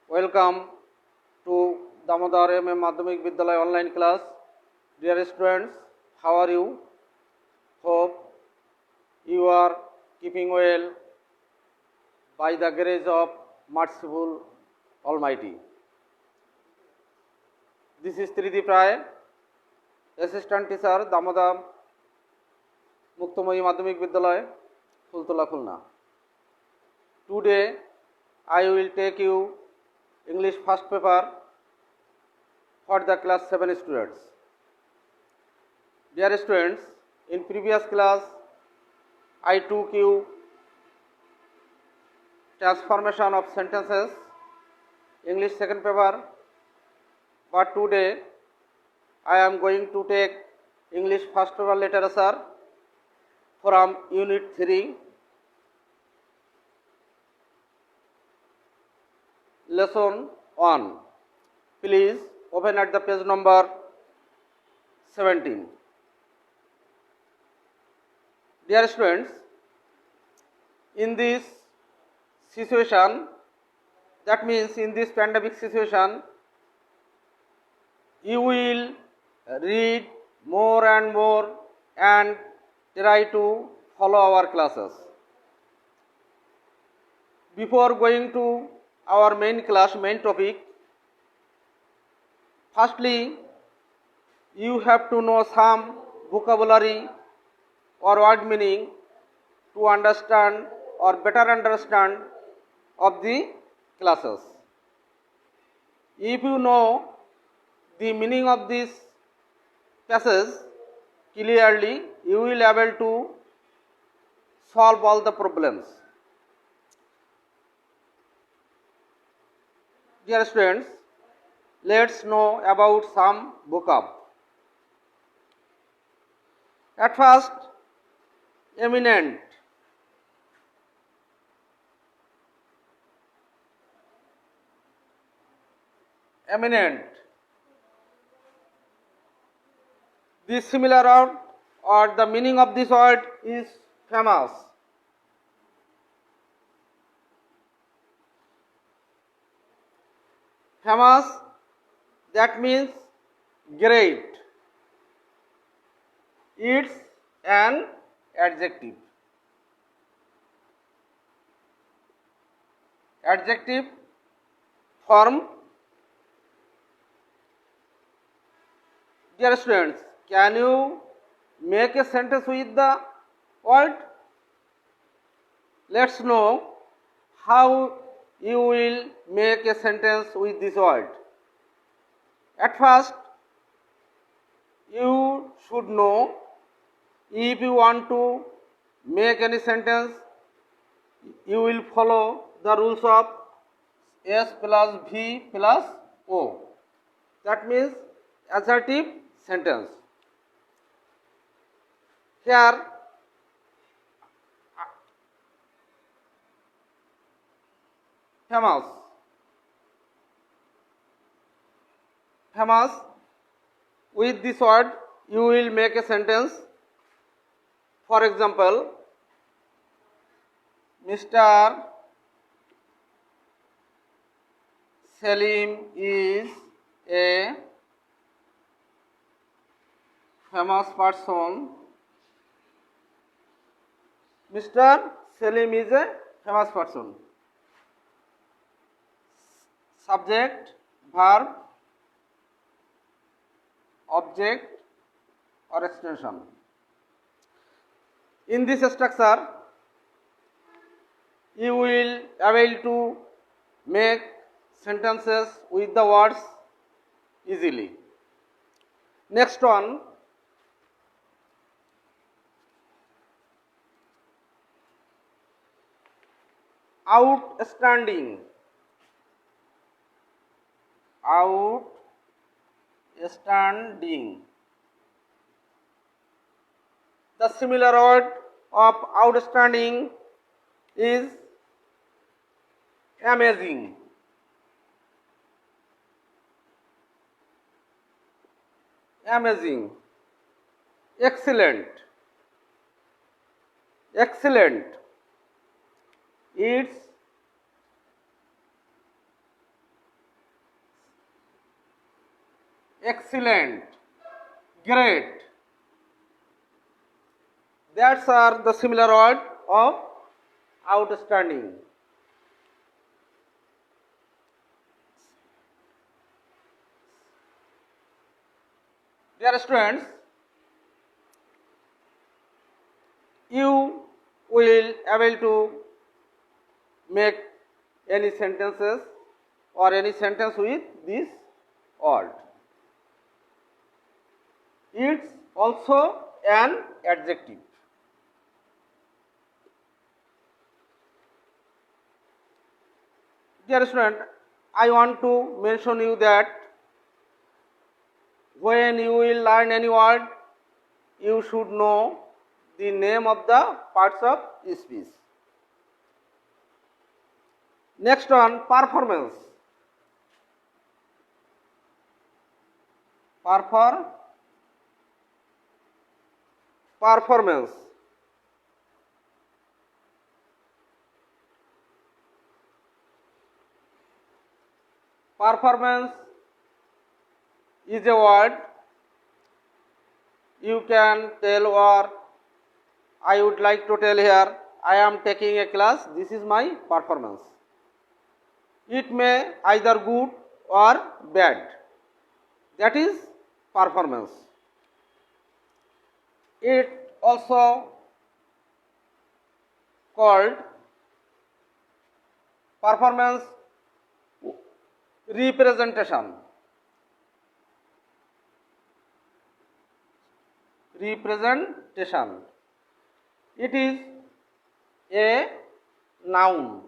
Welcome to Damodar MM Madhyamik Vidyalaya online class. Dear students, how are you? Hope you are keeping well by the grace of merciful Almighty. This is Trideep Rai, Assistant Teacher, Damodar Muktomoyi Madhyamik Vidyalaya, Fultola Khulna. Today I will take you English first paper for the class 7 students. Dear students, in previous class I took you transformation of sentences, English second paper, but today I am going to take English first paper literature from unit 3, lesson 1. Please open at the page number 17. Dear students, in this situation, that means in this pandemic situation, you will read more and more and try to follow our classes. Before going to our main class, main topic, firstly, you have to know some vocabulary or word meaning to understand or better understand of the classes. If you know the meaning of this passage clearly, you will able to solve all the problems. Dear students, let's know about some vocab. At first, eminent. Eminent. This similar word or the meaning of this word is famous. Famous, that means great. It's an adjective. Adjective form. Dear students, can you make a sentence with the word? Let's know how you will make a sentence with this word. At first, you should know, if you want to make any sentence, you will follow the rules of S plus V plus O. That means assertive sentence. Here, famous. Famous. With this word, you will make a sentence. For example, Mr. Salim is a famous person. Mr. Salim is a famous person. Subject, verb, object or extension. In this structure, you will able to make sentences with the words easily. Next one, outstanding. Outstanding. The similar word of outstanding is amazing. Amazing. Excellent. Excellent. It's excellent, great. That's are the similar word of outstanding. Dear students, you will able to make any sentences or any sentence with this word. It's also an adjective. Dear student, I want to mention you that when you will learn any word, you should know the name of the parts of speech. Next one, performance. Performance. Performance is a word you can tell, or I would like to tell here, I am taking a class, this is my performance. It may either good or bad. That is performance. It also called performance representation. Representation. It is a noun.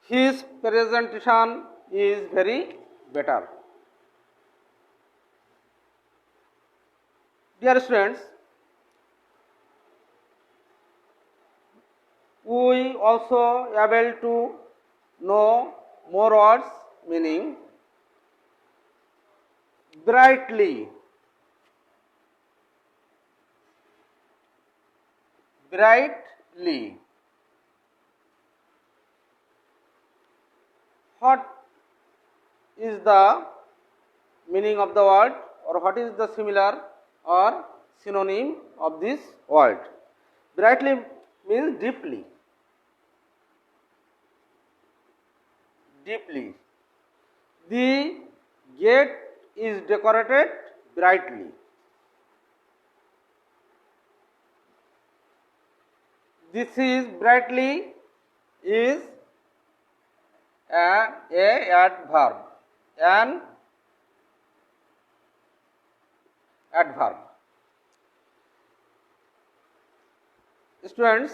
His presentation is very better. Dear students, we also able to know more words meaning. Brightly. Brightly. What is the meaning of the word, or what is the similar or synonym of this word? Brightly means deeply. Deeply. The gate is decorated brightly. This is brightly is a adverb. An adverb. Students,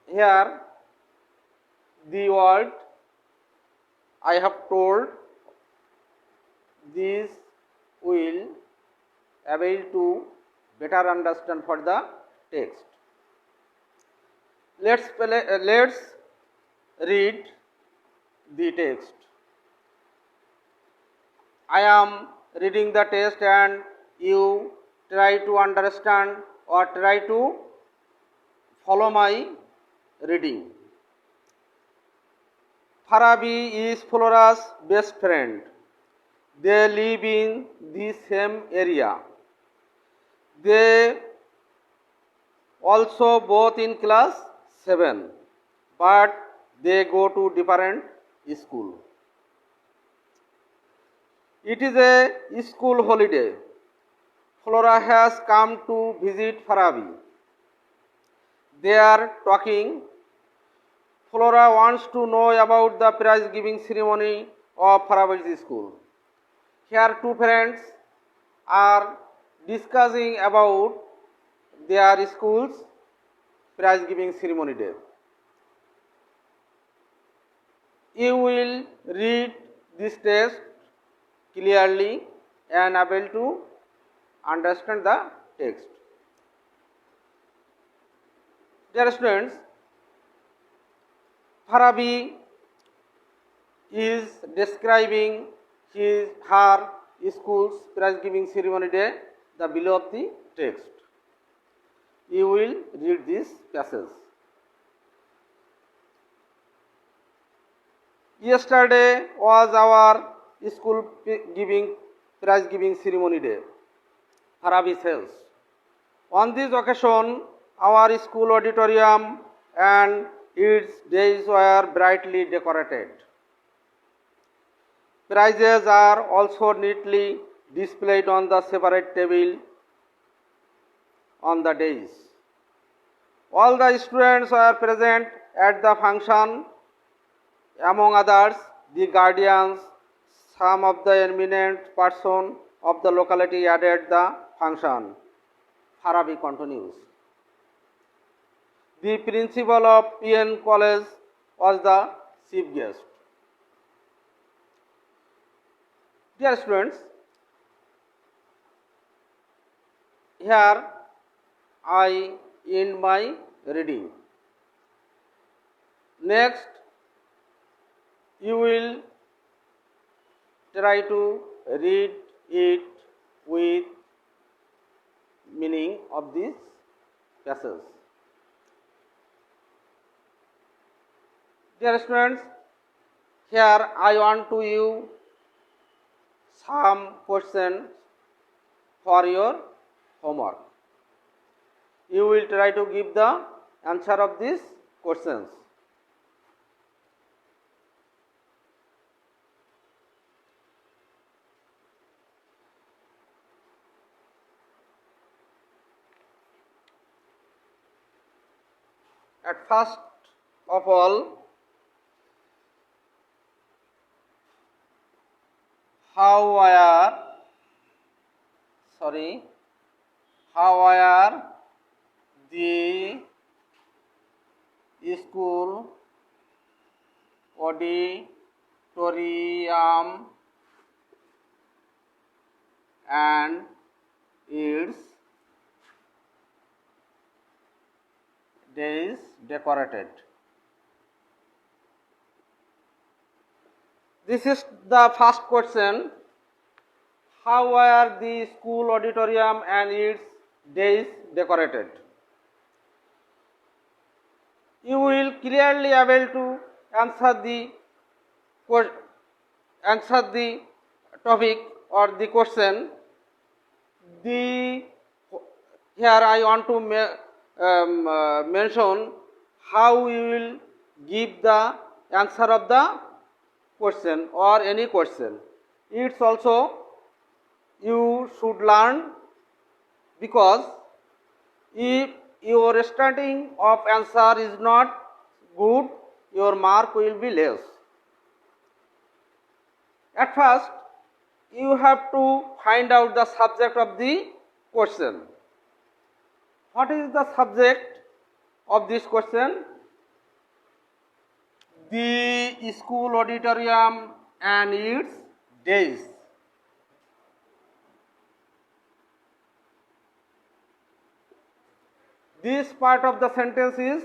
here the word I have told, this will able to better understand for the text. Let's read the text. I am reading the text and you try to understand or try to follow my reading. Farabi is Flora's best friend. They live in the same area. They also both in class 7, but they go to different school. It is a school holiday. Flora has come to visit Farabi. They are talking. Flora wants to know about the prize giving ceremony of Farabi's school. Here two friends are discussing about their school's prize giving ceremony day. You will read this text clearly and able to understand the text. Dear students, Farabi is describing her school's prize giving ceremony day, the below of the text. You will read this passage. Yesterday was our school prize giving ceremony day. Farabi says. On this occasion, our school auditorium and its days were brightly decorated. Prizes are also neatly displayed on the separate table on the days. All the students were present at the function, among others, the guardians, some of the eminent persons of the locality attended the function. Farabi continues. The principal of PN College was the chief guest. Dear students, here I end my reading. Next, you will try to read it with meaning of this passage. Dear students, here I want to you some questions for your homework. You will try to give the answer of these questions. At first of all, how were the school auditorium and its days decorated? This is the first question. How were the school auditorium and its days decorated? You will clearly able to answer the topic or the question. Here I want to mention how you will give the answer of the question or any question. It's also you should learn, because if your starting of answer is not good, your mark will be less. At first, you have to find out the subject of the question. What is the subject of this question? The school auditorium and its days. This part of the sentence is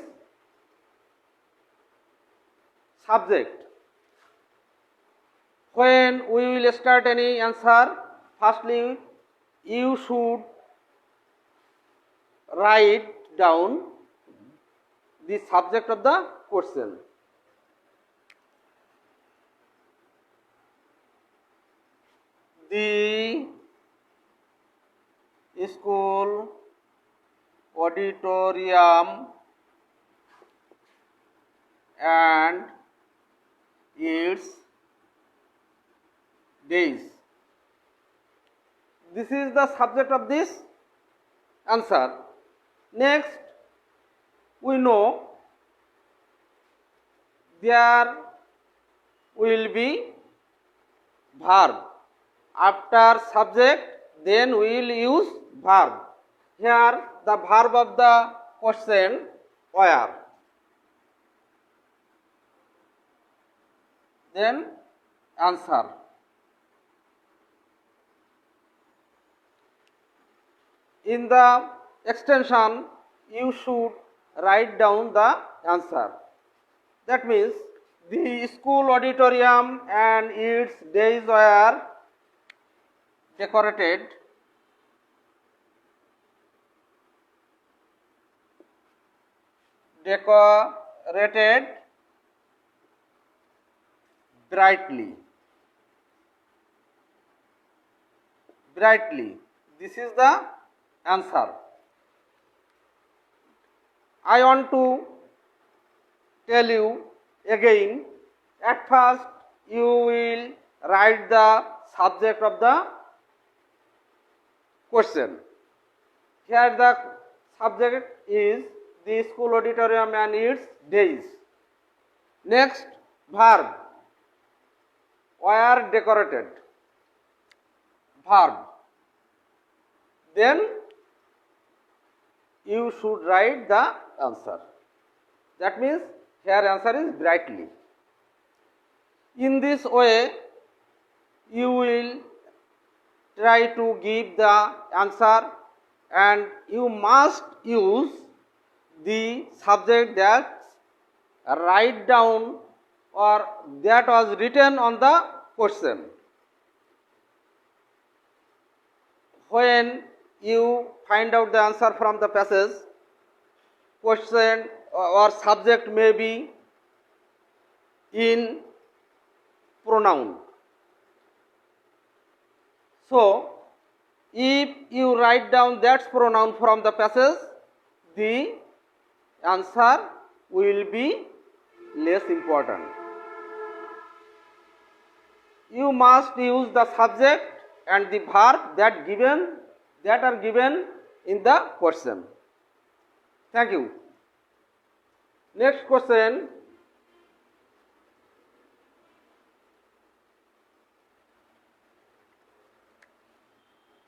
subject. When we will start any answer, firstly you should write down the subject of the question. The school auditorium and its days. This is the subject of this answer. Next, we know there will be verb. After subject, then we will use verb. Here the verb of the question where. Then answer. In the extension, you should write down the answer. That means the school auditorium and its days were decorated brightly. Brightly. This is the answer. I want to tell you again. At first, you will write the subject of the question. Here the subject is the school auditorium and its days. Next, verb. Were decorated. Verb. Then you should write the answer. That means here answer is brightly. In this way, you will try to give the answer, and you must use the subject that write down or that was written on the question. When you find out the answer from the passage, question or subject may be in pronoun. So, if you write down that pronoun from the passage, the answer will be less important. You must use the subject and the verb that are given in the question. Thank you. Next question.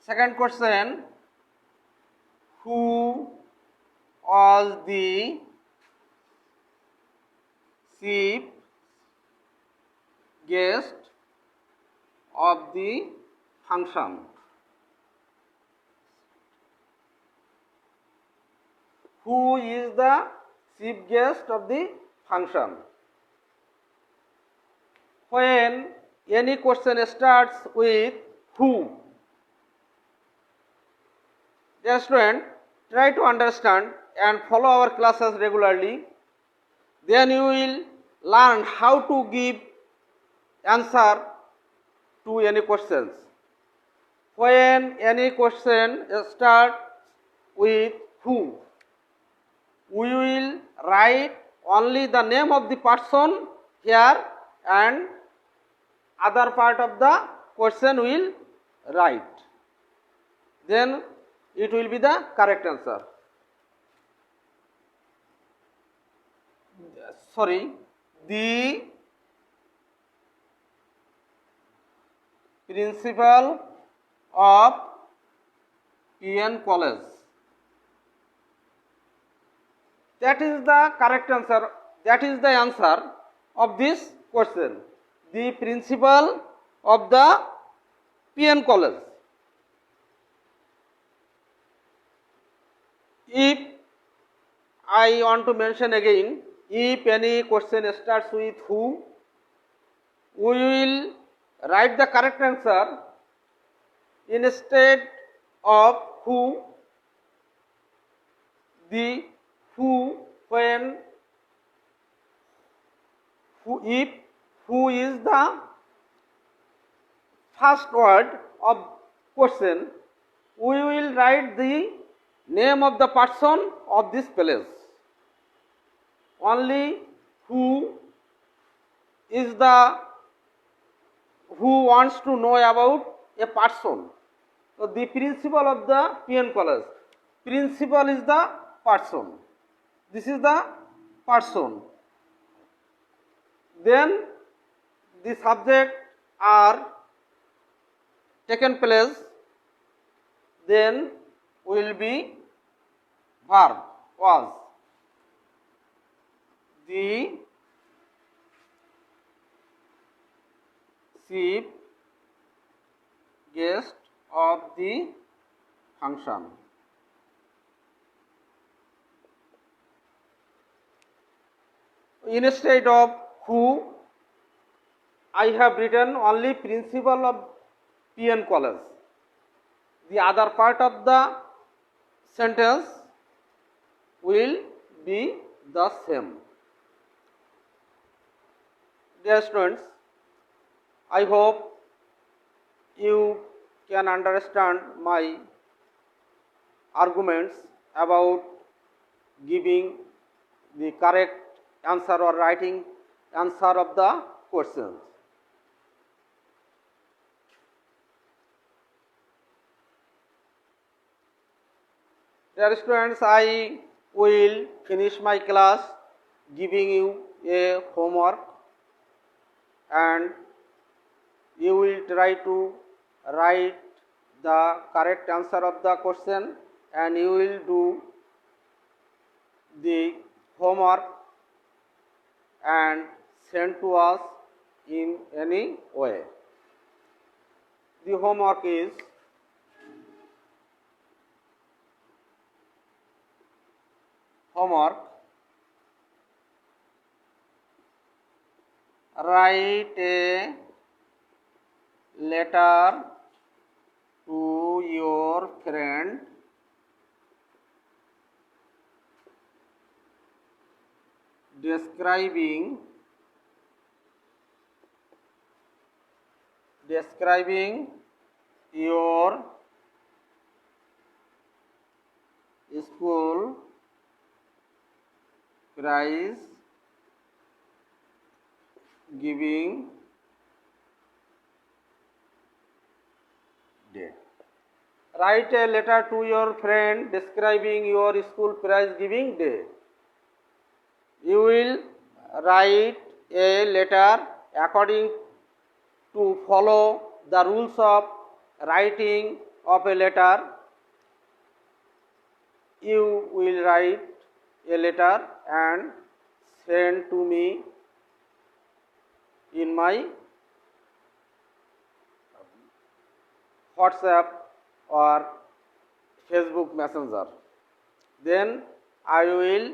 Second question. Who was the chief guest of the function? Who is the chief guest of the function? When any question starts with who, dear student, try to understand and follow our classes regularly. Then you will learn how to give answer to any questions. When any question starts with who, we will write only the name of the person here, and other part of the question will write. Then it will be the correct answer. The principal of PN College. That is the correct answer. That is the answer of this question. The principal of the PN College. If I want to mention again, if any question starts with who, we will write the correct answer instead of who. The who, when if who is the first word of question, we will write the name of the person of this place. Only who is the who wants to know about a person. So the principal of the PN College. Principal is the person. This is the person. Then the subject are taken place. Then will be verb was. The chief guest of the function. Instead of who, I have written only principal of PN College. The other part of the sentence will be the same. Dear students, I hope you can understand my arguments about giving the correct answer or writing answer of the questions. Dear students, I will finish my class giving you a homework, and you will try to write the correct answer of the question, and you will do the homework and send to us in any way. The homework is write a letter to your friend describing your school prize giving day. Write a letter to your friend describing your school prize giving day. You will write a letter according to follow the rules of writing of a letter. You will write a letter and send to me in my WhatsApp or Facebook Messenger. Then I will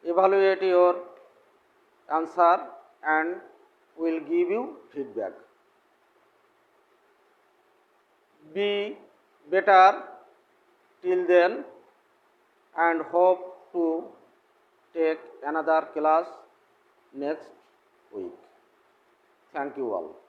evaluate your answer and will give you feedback. Be better till then, and hope to take another class next week. Thank you all.